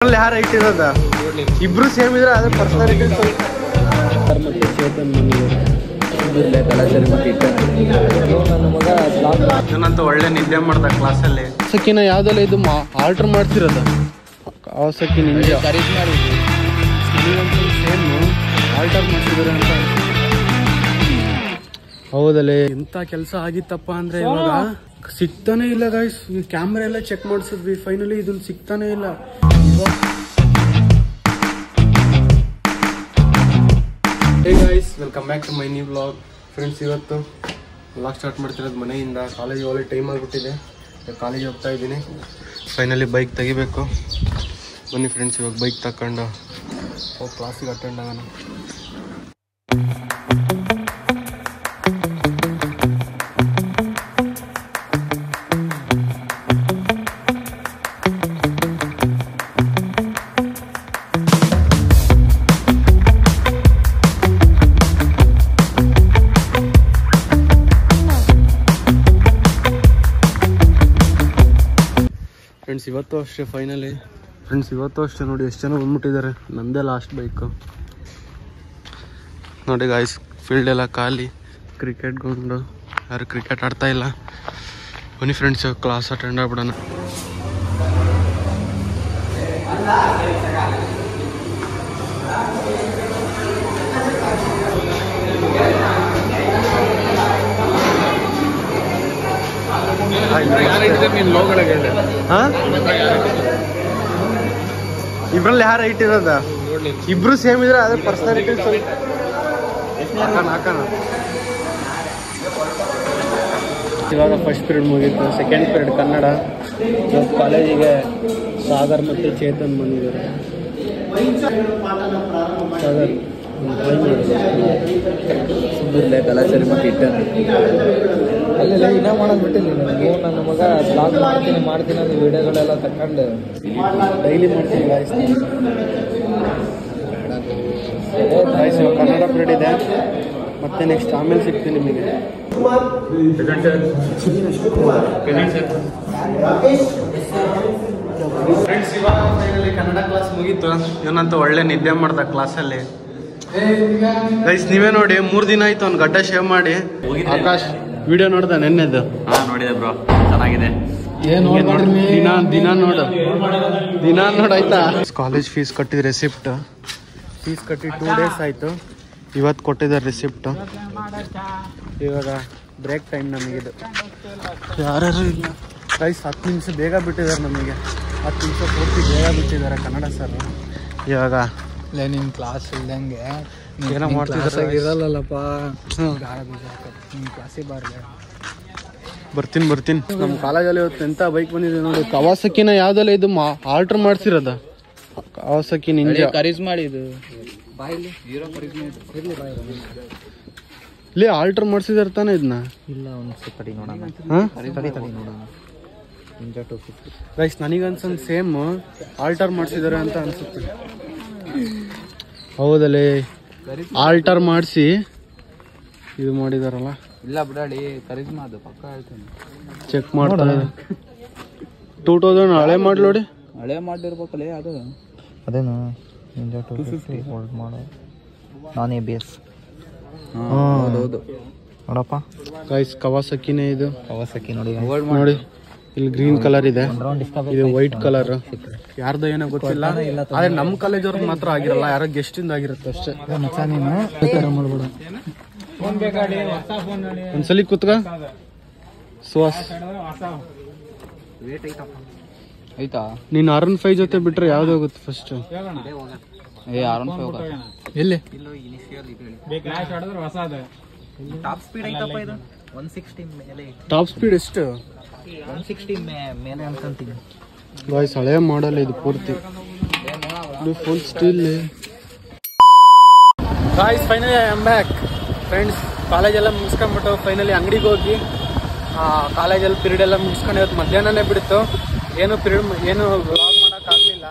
ಯಾರು ಇಟ್ಟಿರೋದ ಇಬ್ರು ಸೇಮ್ ಇದ್ರೆ ಅದೇ ಪರ್ಸನಾಲಿಟಿ ನಾನಂತೂ ಒಳ್ಳೆ ನಿದ್ದೆ ಮಾಡ್ದ ಕ್ಲಾಸಲ್ಲಿ ಸಕಿನ ಯಾವ್ದೆಲ್ಲ ಇದು ಆಲ್ಟರ್ ಮಾಡ್ತಿರೋದ ಅವಸಕ್ಕಿ ನಿಂಜ ಸೇಮ್ ಆಲ್ಟರ್ ಮಾಡ್ತಿದ್ದಾರೆ ಅಂತ ಹೌದಲ್ಲೇ ಎಂತ ಕೆಲಸ ಆಗಿತ್ತಪ್ಪ ಅಂದ್ರೆ ಇವಾಗ ಸಿಗ್ತಾನೆ ಇಲ್ಲ ಗಾಯ್ಸ್ ಕ್ಯಾಮ್ರಾ ಎಲ್ಲ ಚೆಕ್ ಮಾಡಿಸಿದ್ವಿ ಫೈನಲಿ ಇದನ್ನ ಸಿಗ್ತಾನೆ ಇಲ್ಲ hey guys welcome back to my new vlog friends ಇವತ್ತು ವ್ಲಾಗ್ ಸ್ಟಾರ್ಟ್ ಮಾಡ್ತಿರೋದು ಮನೆಯಿಂದ ಕಾಲೇಜ್ ಒಳ್ಳೆ ಟೈಮ್ ಆಗಿಬಿಟ್ಟಿದೆ ಕಾಲೇಜ್ ಹೋಗ್ತಾ ಇದ್ದೀನಿ ಫೈನಲಿ ಬೈಕ್ ತೆಗಿಬೇಕು ಬನ್ನಿ ಫ್ರೆಂಡ್ಸ್ ಇವಾಗ ಬೈಕ್ ತಗೊಂಡು ಹೋಗಿ ಕ್ಲಾಸಿಗೆ ಅಟೆಂಡ್ ಆಗೋಣ ಫ್ರೆಂಡ್ಸ್ ಇವತ್ತು ಅಷ್ಟೇ ಫೈನಲಿ ಫ್ರೆಂಡ್ಸ್ ಇವತ್ತು ಅಷ್ಟೇ ನೋಡಿ ಎಷ್ಟು ಜನ ಬಂದ್ಬಿಟ್ಟಿದ್ದಾರೆ ನಂದೇ ಲಾಸ್ಟ್ ಬೈಕು ನೋಡಿ ಗಾಯ್ಸ್ ಫೀಲ್ಡ್ ಎಲ್ಲ ಖಾಲಿ ಕ್ರಿಕೆಟ್ ಗ್ರೌಂಡು ಯಾರು ಕ್ರಿಕೆಟ್ ಆಡ್ತಾ ಇಲ್ಲ ಬನ್ನಿ ಫ್ರೆಂಡ್ಸ್ ಕ್ಲಾಸ್ ಅಟೆಂಡ್ ಆಗ್ಬಿಡೋಣ ಇಬ್ರಲ್ಲಿ ಯಾರು ಹೈಟ್ ಇರೋದ ಇಬ್ರು ಸೇಮ್ ಇದ್ರೆ ಅದೇ ಪರ್ಸನಾಲಿಟಿ ಇವಾಗ ಫಸ್ಟ್ ಪೀರಿಯಡ್ ಮುಗೀತು ಸೆಕೆಂಡ್ ಪೀರಿಯಡ್ ಕನ್ನಡ ಕಾಲೇಜಿಗೆ ಸಾಗರ್ ಮತ್ತು ಚೇತನ್ ಬಂದಿದ್ದಾರೆ ಸಾಗರ್ ಕಲಾಚಾರಿ ಮತ್ತೆ ಇಟ್ಟೇನೆ ಅಲ್ಲೆಲ್ಲ ಇನ್ನೂ ಮಾಡೋದು ಬಿಟ್ಟಿಲ್ಲ ನೀವು ನನ್ನ ಮಗ ಬ್ಲಾಗ್ ಮಾಡ್ತೀನಿ ಅದು ವಿಡಿಯೋಗಳೆಲ್ಲ ತಗೊಂಡು ಡೈಲಿ ಮಾಡ್ತೀನಿ ಗಾಯ್ಸ್ ಕನ್ನಡ ಪೀರಿಯಡ್ ಇದೆ ಮತ್ತೆ ನೆಕ್ಸ್ಟ್ ಆಮೇಲೆ ಸಿಗ್ತೀನಿ ನಿಮಗೆ ಫ್ರೆಂಡ್ಸ್ ಇವಾಗ ಫೈನಲಿ ಕನ್ನಡ ಕ್ಲಾಸ್ ಮುಗೀತು ಇವನಂತೂ ಒಳ್ಳೆ ನಿದ್ದೆ ಮಾಡ್ದ ಕ್ಲಾಸಲ್ಲಿ ಗೈಸ್ ನೀವೇ ನೋಡಿ 3 ದಿನ ಆಯ್ತು ಅವ್ನು ಗಡ್ಡ ಶೇವ್ ಮಾಡಿ ಆಕಾಶ್ ವಿಡಿಯೋ ನೋಡ್ದ ನೆನ್ನೆದು ನೋಡಿದೆ ಬ್ರೋ ಚೆನ್ನಾಗಿದೆ ದಿನ ನೋಡಾಯ್ತಾ ಕಾಲೇಜ್ ಫೀಸ್ ಕಟ್ಟಿದ ರೆಸಿಪ್ಟ್ ಫೀಸ್ ಕಟ್ಟಿ 2 ಡೇಸ್ ಆಯ್ತು ಇವತ್ತು ಕೊಟ್ಟಿದ್ದಾರೆ ರಿಸಿಪ್ಟ್ ಇವಾಗ ಬ್ರೇಕ್ ಟೈಮ್ ನಮಗಿದು ಯಾರ್ಯಾರು ಇಲ್ಲ ಗೈಸ್ 10 ನಿಮಿಷ ಬೇಗ ಬಿಟ್ಟಿದ್ದಾರೆ ನಮಗೆ 10 ನಿಮಿಷ ಪೂರ್ತಿ ಬೇಗ ಬಿಟ್ಟಿದ್ದಾರೆ ಕನ್ನಡ ಸರ್ ಇವಾಗ ನಿನ್ನ ಕ್ಲಾಸ್ ಇಲ್ದಂಗೆ ಏನೋ ಮಾಡ್ತಿದ್ದಾರೆ ಇರಲ್ಲಪ್ಪ ನಿಮ್ಮ ಕ್ಲಾಸಿಗೆ ಬರ್ತೀನಿ ನಮ್ಮ ಕಾಲೇಜಲ್ಲಿ ಇವತ್ತು ಎಂತ ಬೈಕ್ ಬಂದಿದೆ ನೋಡಿ ಕವಾಸಕಿನ ಯಾವ್ದೆಲ್ಲ ಇದು ಆಲ್ಟರ್ ಮಾಡ್ಸಿರೋದ ಕವಾಸಕಿ ನಿಂಜ ಕರೀಸ್ ಮಾಡಿದ್ದು ಇಲ್ಲಿ ಆಲ್ಟರ್ ಮಾಡ್ಸಿದಾರೆ ತಾನೆ ಇದನ್ನ ಇಲ್ಲ ಒಂದು ಕಡಿ ನೋಡೋಣ ಗೈಸ್ ನನಗನ್ಸಂದ್ ಸೇಮ್ ಆಲ್ಟರ್ ಮಾಡ್ಸಿದಾರೆ ಅಂತ ಅನ್ಸುತ್ತೆ ಹೌದಲ್ಲೇ ಆಲ್ಟರ್ ಮಾಡಿಸಿ ಇದು ಮಾಡಿದಾರಲ್ಲ ಇಲ್ಲ ಬಿಡಾಡಿ ಕರಿಜ್ಮಾ ಅದು ಪಕ್ಕ ಹೇಳ್ತೀನಿ ಚೆಕ್ ಮಾಡ್ತಾರೆ 2000 ಹಳೆ ಮಾಡಿ ನೋಡಿ ಹಳೆ ಮಾಡಿರ್ಬೇಕಲ್ಲೇ ಅದು ಅದೇನು ನಿಂಜಾ 250 ಹೋಲ್ಡ್ ಮಾಡೋ ನಾನ್ ABS ಹೌದು ನೋಡಪ್ಪ ಗೈಸ್ ಕವಾಸಕಿನೇ ಇದು ಕವಾಸಕಿ ನೋಡಿ ನೋಡಿ ಇಲ್ಲಿ ಗ್ರೀನ್ ಕಲರ್ ಇದೆ ಇದು ವೈಟ್ ಕಲರ್ ಯಾರ್ದು ಏನೋ ಗೊತ್ತಿಲ್ಲ ಆದ್ರೆ ನಮ್ಮ ಕಾಲೇಜ್ ಅವ್ರಿಗೆ ಮಾತ್ರ ಆಗಿರಲ್ಲ ಯಾರೋ ಗೆಸ್ಟ್ ಇಂದ ಆಗಿರುತ್ತೆ ಅಷ್ಟೇ ಮಾಡ್ಬೇಡ ಒಂದ್ಸಲಿ ಕೂತ್ಕ ಸುಹಾಸ್ ಆಯ್ತಾ ನೀನ್ R15 ಜೊತೆ ಬಿಟ್ರೆ ಯಾವ್ದು ಹೋಗುತ್ತೆ ಫಸ್ಟ್ ಎಲ್ಲಿ ಟಾಪ್ ಸ್ಪೀಡ್ ಐತಪ್ಪ ಇದು 160 ಮೇಲೆ ಟಾಪ್ ಸ್ಪೀಡ್ ಎಷ್ಟು 160 ಮೇಲೆ ಅನ್ಕೊಂತೀನಿ ಗಾಯ್ಸ್ ಹಳೆ ಮಾಡಲ್ ಇದು ಪೂರ್ತಿ full steel guys finally I am back friends ಕಾಲೇಜೆಲ್ಲ ಮುಗಿಸ್ಕೊಂಡ್ಬಿಟ್ಟು ಫೈನಲಿ ಅಂಗಡಿಗೆ ಹೋಗಿ ಕಾಲೇಜಲ್ಲಿ ಪಿರಿಯಡ್ ಎಲ್ಲ ಮುಗಿಸ್ಕೊಂಡು ಇವತ್ತು ಮಧ್ಯಾಹ್ನನೇ ಬಿಡ್ತು ಏನು ವ್ಲಾಗ್ ಮಾಡೋಕ್ಕಾಗಲಿಲ್ಲ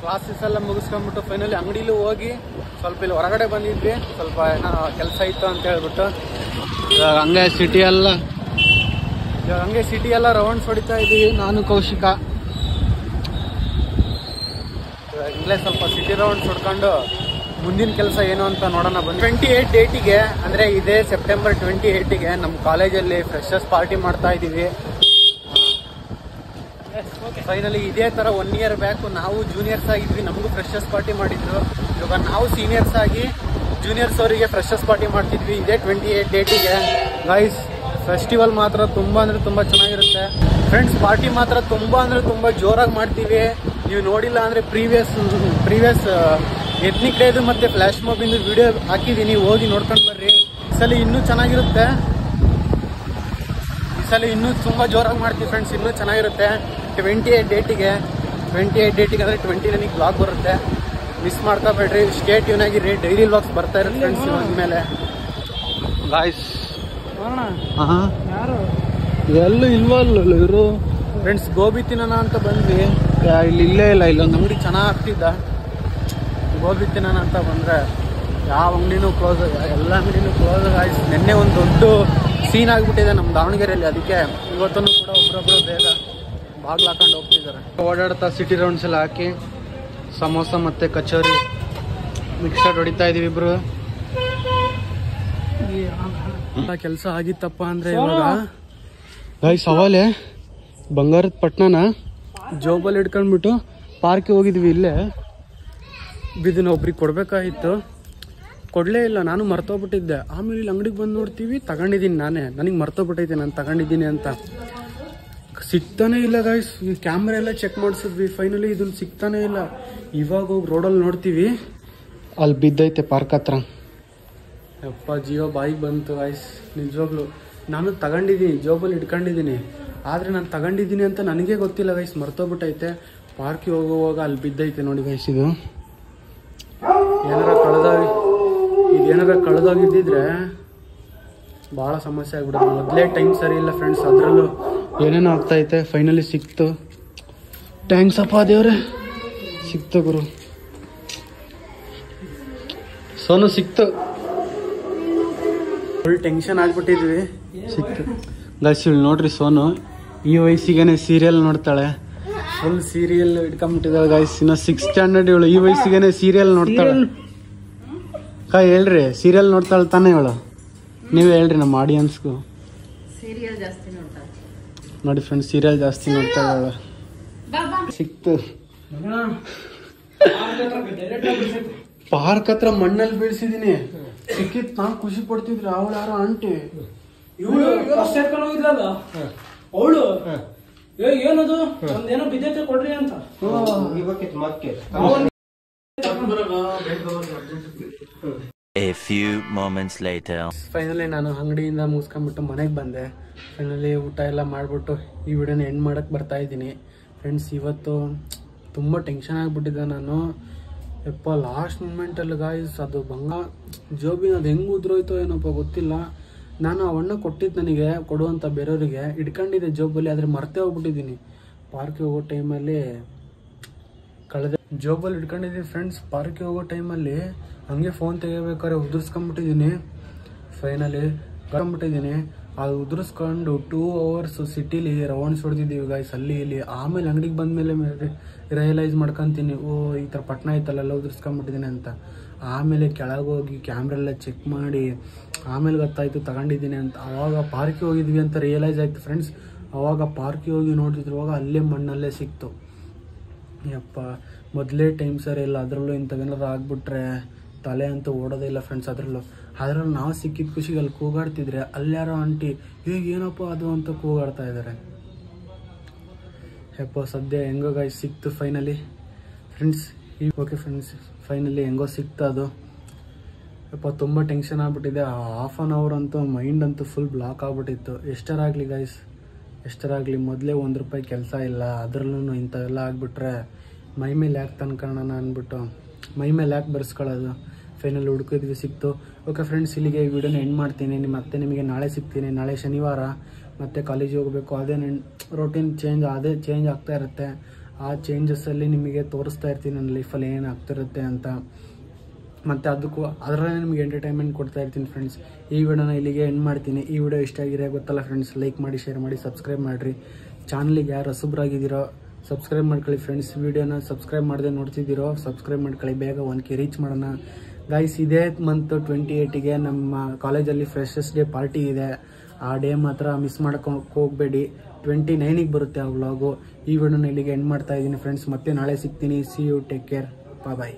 ಕ್ಲಾಸಸ್ ಎಲ್ಲ ಮುಗಿಸ್ಕೊಂಡ್ಬಿಟ್ಟು ಫೈನಲಿ ಅಂಗಡಿಲೂ ಹೋಗಿ ಸ್ವಲ್ಪ ಇಲ್ಲಿ ಹೊರಗಡೆ ಬಂದಿದ್ವಿ ಸ್ವಲ್ಪ ಏನೋ ಕೆಲಸ ಇತ್ತು ಅಂತ ಹೇಳ್ಬಿಟ್ಟು ಇವಾಗ ಹಂಗೆ ಸಿಟಿ ಎಲ್ಲ ರೌಂಡ್ಸ್ ಹೊಡಿತಾ ಇದ್ದೀವಿ ನಾನು ಕೌಶಿಕ ಇಲ್ಲೇ ಸ್ವಲ್ಪ ಸಿಟಿ ರೌಂಡ್ಸ್ ಹೊಡ್ಕೊಂಡು ಮುಂದಿನ ಕೆಲಸ ಏನು ಅಂತ ನೋಡೋಣ ಬನ್ನಿ. 28 ಡೇಟಿಗೆ ಅಂದರೆ ಇದೇ ಸೆಪ್ಟೆಂಬರ್ 28ಗೆ ನಮ್ಮ ಕಾಲೇಜಲ್ಲಿ ಫ್ರೆಶರ್ಸ್ ಪಾರ್ಟಿ ಮಾಡ್ತಾ ಇದ್ದೀವಿ. ಫೈನಲಿ ಇದೇ ಥರ 1 ಇಯರ್ ಬ್ಯಾಕ್ ನಾವು ಜೂನಿಯರ್ಸ್ ಆಗಿದ್ವಿ, ನಮಗೂ ಫ್ರೆಶರ್ಸ್ ಪಾರ್ಟಿ ಮಾಡಿದ್ರು. ಇವಾಗ ನಾವು ಸೀನಿಯರ್ಸ್ ಆಗಿ ಜೂನಿಯರ್ಸ್ ಅವರಿಗೆ ಫ್ರೆಶರ್ಸ್ ಪಾರ್ಟಿ ಮಾಡ್ತಿದ್ವಿ ಇದೇ 28 ಡೇಟಿಗೆ. ಗೈಸ್ ಫೆಸ್ಟಿವಲ್ ಮಾತ್ರ ತುಂಬ ಅಂದರೆ ತುಂಬ ಚೆನ್ನಾಗಿರುತ್ತೆ ಫ್ರೆಂಡ್ಸ್. ಪಾರ್ಟಿ ಮಾತ್ರ ತುಂಬ ಅಂದರೆ ತುಂಬ ಜೋರಾಗಿ ಮಾಡ್ತೀವಿ. ನೀವು ನೋಡಿಲ್ಲ ಅಂದರೆ ಪ್ರೀವಿಯಸ್ ಎತ್ನಿಕ್ ಡೇದು ಮತ್ತು ಫ್ಲ್ಯಾಶ್ ಮಾಬಿಂದು ವಿಡಿಯೋ ಹಾಕಿದ್ದೀನಿ, ಹೋಗಿ ನೋಡ್ಕೊಂಡು ಬರ್ರಿ. ಈ ಸಲ ಇನ್ನೂ ಚೆನ್ನಾಗಿರುತ್ತೆ, ಈ ಸಲ ಇನ್ನೂ ತುಂಬ ಜೋರಾಗಿ ಮಾಡ್ತೀವಿ ಫ್ರೆಂಡ್ಸ್, ಇನ್ನೂ ಚೆನ್ನಾಗಿರುತ್ತೆ. 28 ಡೇಟಿಗೆ ಅಂದರೆ 29ಗೆ ಬ್ಲಾಗ್ ಬರುತ್ತೆ, ಮಿಸ್ ಮಾಡ್ಕೋಬೇಡ್ರಿ. ಸ್ಟೇ ಟ್ಯೂನ್ ಆಗಿರಿ, ಡೈಲಿ ವ್ಲಾಗ್ಸ್ ಬರ್ತಾ ಇರುತ್ತೆ ಫ್ರೆಂಡ್ಸ್ ಇವಾಗ ಮೇಲೆ. ಗಾಯ್ಸ್ ಎಲ್ಲೂ ಇಲ್ವಲ್ಲ ಇವರು ಫ್ರೆಂಡ್ಸ್. ಗೋಬಿ ತಿನ್ನೋಣ ಅಂತ ಬಂದ್ವಿ, ಇಲ್ಲಿ ಇಲ್ಲೇ ಇಲ್ಲ, ಇಲ್ಲೊಂದು ಅಂಗಡಿ ಚೆನ್ನಾಗಿ ಆಗ್ತಿದ್ದ. ಗೋಬಿ ತಿನ್ನೋಣ ಅಂತ ಬಂದರೆ ಯಾವ ಅಂಗಡಿನೂ ಕ್ಲೋಸ್, ಎಲ್ಲ ಅಂಗಡಿನೂ ಕ್ಲೋಸ್ ಗಾಯ್ಸ್. ನಿನ್ನೆ ಒಂದು ದೊಡ್ಡ ಸೀನ್ ಆಗಿಬಿಟ್ಟಿದೆ ನಮ್ಮ ದಾವಣಗೆರೆಯಲ್ಲಿ, ಅದಕ್ಕೆ ಇವತ್ತೂ ಕೂಡ ಒಬ್ಬರೊಬ್ಬರು ಬೇಗ ಬಾಗ್ಲು ಹಾಕೊಂಡು ಹೋಗ್ತಿದ್ದಾರೆ. ಓಡಾಡ್ತಾ ಸಿಟಿ ರೌಂಡ್ಸ್ ಎಲ್ಲ ಹಾಕಿ ಸಮೋಸ ಮತ್ತು ಕಚೋರಿ ಮಿಕ್ಸರ್ ಹೊಡಿತಾ ಇದೀವಿ ಇಬ್ರು. ಕೆಲಸ ಆಗಿತ್ತಪ್ಪ ಅಂದರೆ ಇವಾಗ ಗಾಯ್ಸ್ ಸವಾಲೆ ಬಂಗಾರದ ಪಟ್ಟಣನ ಜೋಬಲ್ಲಿ ಹಿಡ್ಕೊಂಡ್ಬಿಟ್ಟು ಪಾರ್ಕಿಗೆ ಹೋಗಿದ್ವಿ. ಇಲ್ಲೇ ಇದನ್ನ ಒಬ್ರಿಗೆ ಕೊಡಬೇಕಾಗಿತ್ತು, ಕೊಡಲೇ ಇಲ್ಲ, ನಾನು ಮರ್ತೋಗ್ಬಿಟ್ಟಿದ್ದೆ. ಆಮೇಲೆ ಇಲ್ಲಿ ಅಂಗಡಿಗೆ ಬಂದು ನೋಡ್ತೀವಿ ತಗೊಂಡಿದ್ದೀನಿ ನಾನೇ, ನನಗೆ ಮರ್ತೋಗ್ಬಿಟ್ಟೈತೆ ನಾನು ತಗೊಂಡಿದ್ದೀನಿ ಅಂತ. ಸಿಗ್ತಾನೆ ಇಲ್ಲ ಗಾಯ್ಸ್, ಈ ಕ್ಯಾಮ್ರಾ ಎಲ್ಲ ಚೆಕ್ ಮಾಡಿಸಿದ್ವಿ, ಫೈನಲಿ ಇದನ್ನು ಸಿಗ್ತಾನೆ ಇಲ್ಲ. ಇವಾಗ ಹೋಗಿ ರೋಡಲ್ಲಿ ನೋಡ್ತೀವಿ, ಅಲ್ಲಿ ಬಿದ್ದೈತೆ ಪಾರ್ಕ್ ಹತ್ರ. ಯಪ್ಪ ಜಿಯೋ ಬಾಯಿಗೆ ಬಂತು ಗಾಯ್ಸ್. ನಿಜವಾಗ್ಲು ನಾನು ತಗೊಂಡಿದ್ದೀನಿ, ಜೋಬಲ್ಲಿ ಇಟ್ಕೊಂಡಿದ್ದೀನಿ, ಆದರೆ ನಾನು ತಗೊಂಡಿದ್ದೀನಿ ಅಂತ ನನಗೆ ಗೊತ್ತಿಲ್ಲ ಗೈಸ್, ಮರ್ತೋಗ್ಬಿಟ್ಟೈತೆ. ಪಾರ್ಕಿಗೆ ಹೋಗುವಾಗ ಅಲ್ಲಿ ಬಿದ್ದೈತೆ ನೋಡಿ ಗೈಸ್. ಇದು ಏನಾರ ಕಳೆದೋಗಿದ್ದಿದ್ರೆ ಭಾಳ ಸಮಸ್ಯೆ ಆಗ್ಬಿಡೋದು. ಮೊದಲೇ ಟೈಮ್ ಸರಿ ಇಲ್ಲ ಫ್ರೆಂಡ್ಸ್, ಅದರಲ್ಲೂ ಏನೇನೋ ಆಗ್ತೈತೆ. ಫೈನಲಿ ಸಿಕ್ತು, ಥ್ಯಾಂಕ್ಸ್ ಅಪ್ಪ ದೇವ್ರೆ, ಸಿಕ್ತು ಗುರು. ಸೋನು ಸಿಕ್ತು, ಫುಲ್ ಟೆನ್ಷನ್ ಆಗ್ಬಿಟ್ಟಿದ್ವಿ, ಸಿಕ್ತು ಗೈಸ್. ಇಲ್ಲಿ ನೋಡ್ರಿ ಸೋನು ಈ ವಯಸ್ಸಿಗೆ ಸೀರಿಯಲ್ ನೋಡ್ತಾಳೆ, ಫುಲ್ ಸೀರಿಯಲ್ ಇಟ್ಕೊಂಡ್ಬಿಟ್ಟಿದ್ದಾಳೆ ಗೈಸ್. ಇನ್ನು 6th ಸ್ಟ್ಯಾಂಡರ್ಡ್ ಇವಳು, ಈ ವಯಸ್ಸಿಗೆ ಸೀರಿಯಲ್ ನೋಡ್ತಾಳೆ. ಹೇಳ್ರಿ ಸೀರಿಯಲ್ ನೋಡ್ತಾಳೆ ತಾನೇ ಇವಳು, ನೀವೇ ಹೇಳ್ರಿ ನಮ್ಮ ಆಡಿಯನ್ಸ್ಗೂ. ನೋಡಿ ಫ್ರೆಂಡ್ಸ್ ಸೀರಿಯಲ್ ಜಾಸ್ತಿ ನೋಡ್ತಾಳೆ. ಸಿಕ್ತು ಪಾರ್ಕ್ ಹತ್ರ ಮಣ್ಣಲ್ಲಿ ಬೀಳ್ಸಿದೀನಿ, ಸಿಕ್ಕಿತ್. ನಾನ್ ಖುಷಿ ಪಡ್ತಿದ್ರಿ, ಅವಳು ಯಾರೋ ಆಂಟಿ ಅವಳು ಏನದು ಒಂದೇನೋ ಬಿದ್ದೈತೆ ಕೊಡ್ರಿ ಅಂತ. A few moments later. Finally ನಾನು ಅಂಗಡಿಯಿಂದ ಮುಗಿಸ್ಕೊಂಡ್ಬಿಟ್ಟು ಮನೆಗೆ ಬಂದೆ. ಫೈನಲಿ ಊಟ ಎಲ್ಲ ಮಾಡಿಬಿಟ್ಟು ಈ ವಿಡಿಯೋನ ಎಂಡ್ ಮಾಡಕ್ಕೆ ಬರ್ತಾ ಇದ್ದೀನಿ ಫ್ರೆಂಡ್ಸ್. ಇವತ್ತು ತುಂಬ ಟೆನ್ಷನ್ ಆಗಿಬಿಟ್ಟಿದ್ದೆ ನಾನು. ಯಪ್ಪ ಲಾಸ್ಟ್ ಮೂಮೆಂಟಲ್ಲಿ ಗಾಯ್ಸ್ ಅದು ಜೋಬಿನ ಅದು ಹೆಂಗೆ ಉದ್ರೋಯ್ತೋ ಏನಪ್ಪ ಗೊತ್ತಿಲ್ಲ. ನಾನು ಅವಣ್ಣ ಕೊಟ್ಟಿದ್ದು ನನಗೆ ಕೊಡುವಂಥ ಬೇರೆಯವರಿಗೆ ಇಟ್ಕೊಂಡಿದ್ದೆ ಜೋಬಲ್ಲಿ, ಆದರೆ ಮರ್ತೇ ಹೋಗ್ಬಿಟ್ಟಿದ್ದೀನಿ. ಪಾರ್ಕಿಗೆ ಹೋಗೋ ಟೈಮಲ್ಲಿ ಜೋಬಲ್ಲಿ ಇಟ್ಕೊಂಡಿದ್ದೀನಿ ಫ್ರೆಂಡ್ಸ್. ಪಾರ್ಕಿಗೆ ಹೋಗೋ ಟೈಮಲ್ಲಿ ಹಂಗೆ ಫೋನ್ ತೆಗಿಬೇಕಾದ್ರೆ ಉದುರಿಸ್ಕೊಂಬಿಟ್ಟಿದ್ದೀನಿ. ಫೈನಲಿ ಕರ್ಕೊಂಬಿಟ್ಟಿದ್ದೀನಿ. ಅದು ಉದುರಿಸ್ಕೊಂಡು 2 hours ಸಿಟಿಲಿ ರೌಂಡ್ಸ್ ಹೊಡೆದಿದ್ದೀವಿ ಗಾಯ್ಸ್, ಅಲ್ಲಿ ಇಲ್ಲಿ. ಆಮೇಲೆ ಅಂಗಡಿಗೆ ಬಂದಮೇಲೆ ರಿಯಲೈಸ್ ಮಾಡ್ಕೊತೀನಿ, ಓ ಈ ಥರ ಪಟ್ನ ಐತಲ್ಲ ಉದುರಿಸ್ಕೊಂಬಿಟ್ಟಿದ್ದೀನಿ ಅಂತ. ಆಮೇಲೆ ಕೆಳಗೆ ಹೋಗಿ ಕ್ಯಾಮ್ರೆಲ್ಲ ಚೆಕ್ ಮಾಡಿ ಆಮೇಲೆ ಗೊತ್ತಾಯಿತು ತಗೊಂಡಿದ್ದೀನಿ ಅಂತ. ಆವಾಗ ಪಾರ್ಕಿಗೆ ಹೋಗಿದ್ವಿ ಅಂತ ರಿಯಲೈಸ್ ಆಯಿತು ಫ್ರೆಂಡ್ಸ್. ಆವಾಗ ಪಾರ್ಕಿಗೆ ಹೋಗಿ ನೋಡ್ತಿದ್ರುವಾಗ ಅಲ್ಲೇ ಮಣ್ಣಲ್ಲೇ ಸಿಕ್ತು. ಯಪ್ಪ ಮೊದಲೇ ಟೈಮ್ ಸರಿ ಇಲ್ಲ, ಅದರಲ್ಲೂ ಇಂಥವೇನಾದ್ರು ಆಗಿಬಿಟ್ರೆ ತಲೆ ಅಂತೂ ಓಡೋದೇ ಇಲ್ಲ ಫ್ರೆಂಡ್ಸ್. ಅದರಲ್ಲೂ ನಾವು ಸಿಕ್ಕಿದ ಖುಷಿಗೆ ಅಲ್ಲಿ ಕೂಗಾಡ್ತಿದ್ರೆ ಅಲ್ಲಾರೋ ಆಂಟಿ ಏನಪ್ಪ ಅದು ಅಂತ ಕೂಗಾಡ್ತಾ ಇದ್ದಾರೆ. ಯಪ್ಪ ಸದ್ಯ ಹೆಂಗೋ ಗಾಯ್ಸ್ ಸಿಕ್ತು finally friends. Okay friends, finally ಹೆಂಗೋ ಸಿಕ್ತು ಅದು. ಯಪ್ಪ ತುಂಬ ಟೆನ್ಷನ್ ಆಗ್ಬಿಟ್ಟಿದೆ. 1/2 hour ಅಂತೂ ಮೈಂಡ್ ಅಂತೂ ಫುಲ್ ಬ್ಲಾಕ್ ಆಗ್ಬಿಟ್ಟಿತ್ತು. ಎಷ್ಟರಾಗಲಿ ಗಾಯ್ಸ್, ಎಷ್ಟರಾಗಲಿ, ಮೊದಲೇ ₹1 ಕೆಲಸ ಇಲ್ಲ, ಅದರಲ್ಲೂ ಇಂಥವೆಲ್ಲ ಆಗಿಬಿಟ್ರೆ ಮೈ ಮೇಲೆ ಯಾಕೆ ತಂದ್ಕೊಳ್ಳೋಣ ಅಂದ್ಬಿಟ್ಟು ಮೈ ಮೇಲೆ ಯಾಕೆ ಬರ್ಸ್ಕೊಳ್ಳೋದು. ಫೈನಲ್ ಹುಡುಕಿದ್ವಿ, ಸಿಕ್ತು. ಓಕೆ ಫ್ರೆಂಡ್ಸ್, ಇಲ್ಲಿಗೆ ಈ ವಿಡಿಯೋನ ಎಂಡ್ ಮಾಡ್ತೀನಿ. ಮತ್ತೆ ನಿಮಗೆ ನಾಳೆ ಸಿಗ್ತೀನಿ. ನಾಳೆ ಶನಿವಾರ, ಮತ್ತೆ ಕಾಲೇಜಿಗೆ ಹೋಗಬೇಕು. ಅದೇ ರೋಟೀನ್ ಚೇಂಜ್ ಆಗ್ತಾ ಇರುತ್ತೆ. ಆ ಚೇಂಜಸ್ಸಲ್ಲಿ ನಿಮಗೆ ತೋರಿಸ್ತಾ ಇರ್ತೀನಿ ನನ್ನ ಲೈಫಲ್ಲಿ ಏನು ಆಗ್ತಿರುತ್ತೆ ಅಂತ. ಮತ್ತು ಅದರಲ್ಲೇ ನಿಮಗೆ ಎಂಟರ್ಟೈನ್ಮೆಂಟ್ ಕೊಡ್ತಾ ಇರ್ತೀನಿ ಫ್ರೆಂಡ್ಸ್. ಈ ವಿಡಿಯೋನ ಇಲ್ಲಿಗೆ ಎಂಡ್ ಮಾಡ್ತೀನಿ. ಈ ವಿಡಿಯೋ ಇಷ್ಟ ಆಗಿದೆ ಗೊತ್ತಲ್ಲ ಫ್ರೆಂಡ್ಸ್, ಲೈಕ್ ಮಾಡಿ, ಶೇರ್ ಮಾಡಿ, ಸಬ್ಸ್ಕ್ರೈಬ್ ಮಾಡಿರಿ. ಚಾನಲಿಗೆ ಯಾರು ಹೊಸಬ್ರಾಗಿದ್ದೀರೋ ಸಬ್ಸ್ಕ್ರೈಬ್ ಮಾಡ್ಕೊಳ್ಳಿ ಫ್ರೆಂಡ್ಸ್. ವಿಡಿಯೋನ ಸಬ್ಸ್ಕ್ರೈಬ್ ಮಾಡದೆ ನೋಡ್ತಿದ್ದೀರೋ ಸಬ್ಸ್ಕ್ರೈಬ್ ಮಾಡ್ಕೊಳ್ಳಿ, ಬೇಗ 1K ರೀಚ್ ಮಾಡೋಣ ಗೈಸ್. ಇದೇ ಮಂತ್ 28ಗೆ ನಮ್ಮ ಕಾಲೇಜಲ್ಲಿ ಫ್ರೆಶರ್ಸ್ ಡೇ ಪಾರ್ಟಿ ಇದೆ. ಆ ಡೇ ಮಾತ್ರ ಮಿಸ್ ಮಾಡ್ಕೊಂಡು ಹೋಗಬೇಡಿ. 29ಗೆ ಬರುತ್ತೆ ಆ ವ್ಲಾಗು. ಈ ವಿಡಿಯೋನ ಇಲ್ಲಿಗೆ ಎಂಡ್ ಮಾಡ್ತಾ ಇದ್ದೀನಿ ಫ್ರೆಂಡ್ಸ್. ಮತ್ತೆ ನಾಳೆ ಸಿಗ್ತೀನಿ. See you, take care, bye.